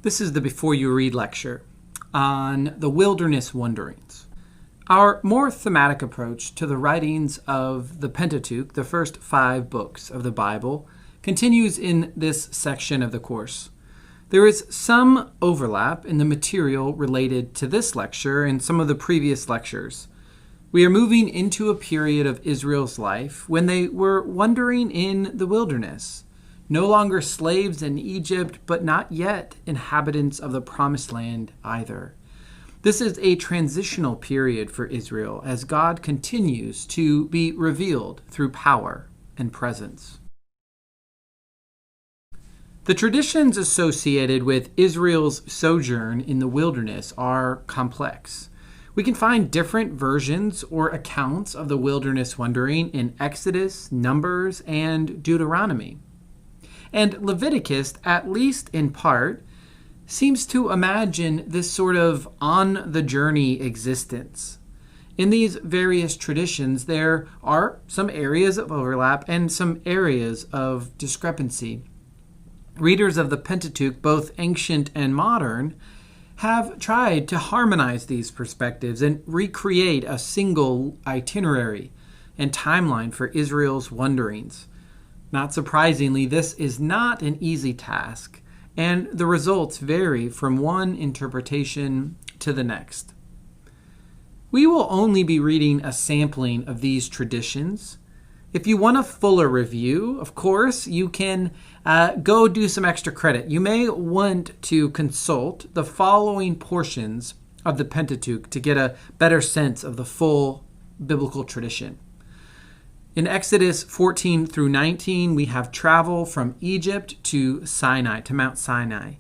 This is the Before You Read lecture on the wilderness wanderings. Our more thematic approach to the writings of the Pentateuch, the first 5 books of the Bible, continues in this section of the course. There is some overlap in the material related to this lecture and some of the previous lectures. We are moving into a period of Israel's life when they were wandering in the wilderness, no longer slaves in Egypt, but not yet inhabitants of the Promised Land either. This is a transitional period for Israel as God continues to be revealed through power and presence. The traditions associated with Israel's sojourn in the wilderness are complex. We can find different versions or accounts of the wilderness wandering in Exodus, Numbers, and Deuteronomy. And Leviticus, at least in part, seems to imagine this sort of on-the-journey existence. In these various traditions, there are some areas of overlap and some areas of discrepancy. Readers of the Pentateuch, both ancient and modern, have tried to harmonize these perspectives and recreate a single itinerary and timeline for Israel's wanderings. Not surprisingly, this is not an easy task, and the results vary from one interpretation to the next. We will only be reading a sampling of these traditions. If you want a fuller review, of course, you can go do some extra credit. You may want to consult the following portions of the Pentateuch to get a better sense of the full biblical tradition. In Exodus 14 through 19, we have travel from Egypt to Sinai, to Mount Sinai.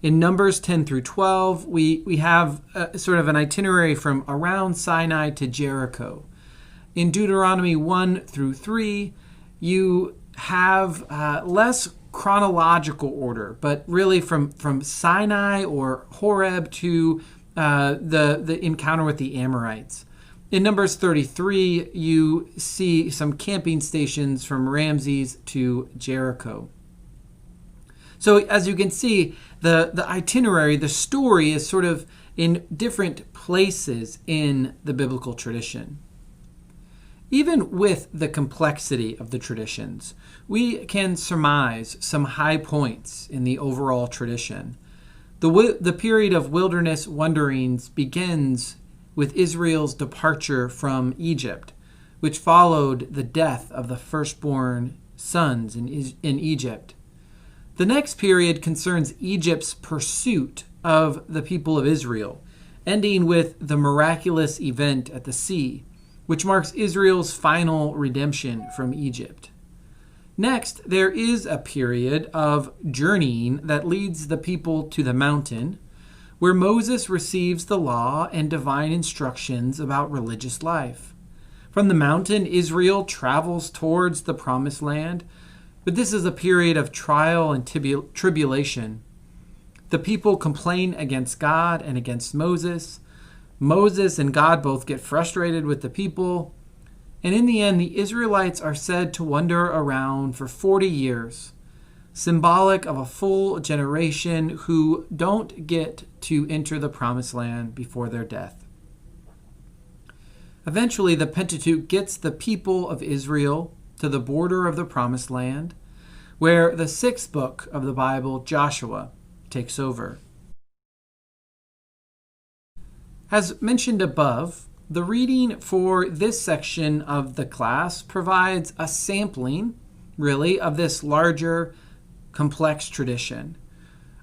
In Numbers 10 through 12, we have sort of an itinerary from around Sinai to Jericho. In Deuteronomy 1 through 3, you have less chronological order, but really from Sinai or Horeb to the encounter with the Amorites. In Numbers 33, you see some camping stations from Ramses to Jericho. So as you can see, the itinerary, the story is sort of in different places in the biblical tradition. Even with the complexity of the traditions, we can surmise some high points in the overall tradition. The period of wilderness wanderings begins with Israel's departure from Egypt, which followed the death of the firstborn sons in Egypt. The next period concerns Egypt's pursuit of the people of Israel, ending with the miraculous event at the sea, which marks Israel's final redemption from Egypt. Next, there is a period of journeying that leads the people to the mountain, where Moses receives the law and divine instructions about religious life. From the mountain, Israel travels towards the Promised Land, but this is a period of trial and tribulation. The people complain against God and against Moses. Moses and God both get frustrated with the people, and in the end, the Israelites are said to wander around for 40 years, symbolic of a full generation who don't get to enter the Promised Land before their death. Eventually, the Pentateuch gets the people of Israel to the border of the Promised Land, where the 6th book of the Bible, Joshua, takes over. As mentioned above, the reading for this section of the class provides a sampling, really, of this larger complex tradition.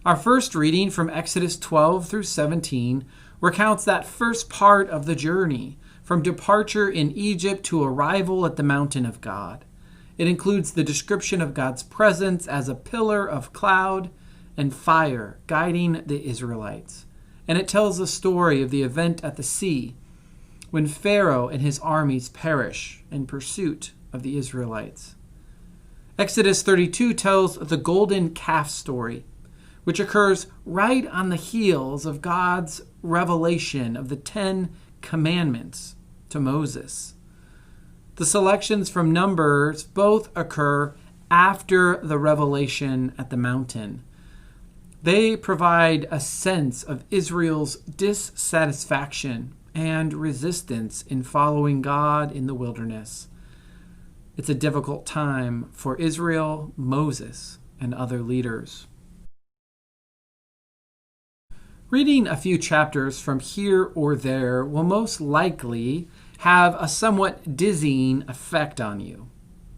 Our first reading from Exodus 12 through 17 recounts that first part of the journey, from departure in Egypt to arrival at the mountain of God. It includes the description of God's presence as a pillar of cloud and fire guiding the Israelites. And it tells the story of the event at the sea, when Pharaoh and his armies perish in pursuit of the Israelites. Exodus 32 tells the golden calf story, which occurs right on the heels of God's revelation of the 10 Commandments to Moses. The selections from Numbers both occur after the revelation at the mountain. They provide a sense of Israel's dissatisfaction and resistance in following God in the wilderness. It's a difficult time for Israel, Moses, and other leaders. Reading a few chapters from here or there will most likely have a somewhat dizzying effect on you.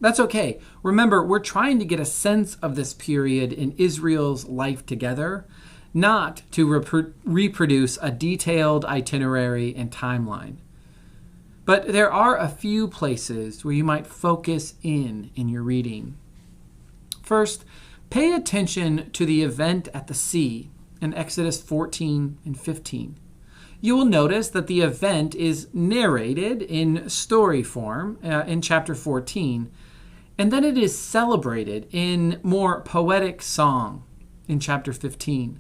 That's okay. Remember, we're trying to get a sense of this period in Israel's life together, not to reproduce a detailed itinerary and timeline. But there are a few places where you might focus in your reading. First, pay attention to the event at the sea in Exodus 14 and 15. You will notice that the event is narrated in story form in chapter 14, and then it is celebrated in more poetic song in chapter 15.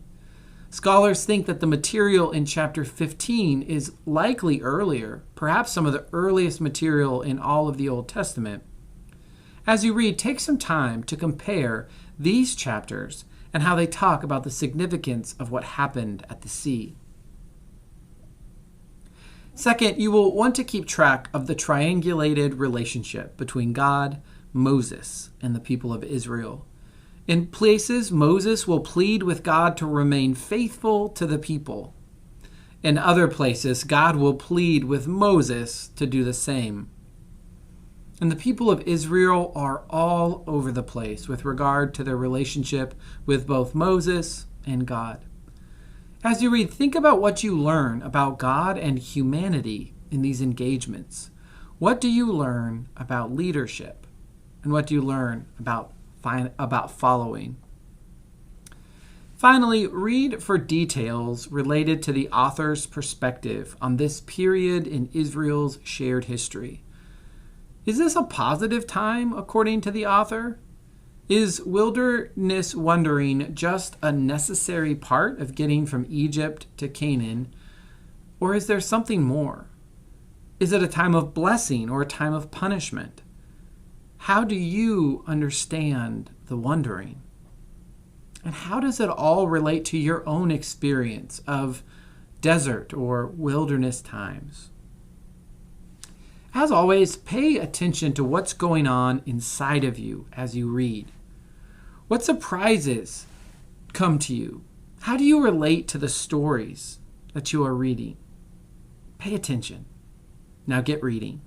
Scholars think that the material in chapter 15 is likely earlier, perhaps some of the earliest material in all of the Old Testament. As you read, take some time to compare these chapters and how they talk about the significance of what happened at the sea. Second, you will want to keep track of the triangulated relationship between God, Moses, and the people of Israel. In places, Moses will plead with God to remain faithful to the people. In other places, God will plead with Moses to do the same. And the people of Israel are all over the place with regard to their relationship with both Moses and God. As you read, think about what you learn about God and humanity in these engagements. What do you learn about leadership? And what do you learn about following? Finally, read for details related to the author's perspective on this period in Israel's shared history. Is this a positive time, according to the author? Is wilderness wandering just a necessary part of getting from Egypt to Canaan, or is there something more? Is it a time of blessing or a time of punishment? How do you understand the wandering? And how does it all relate to your own experience of desert or wilderness times? As always, pay attention to what's going on inside of you as you read. What surprises come to you? How do you relate to the stories that you are reading? Pay attention. Now get reading.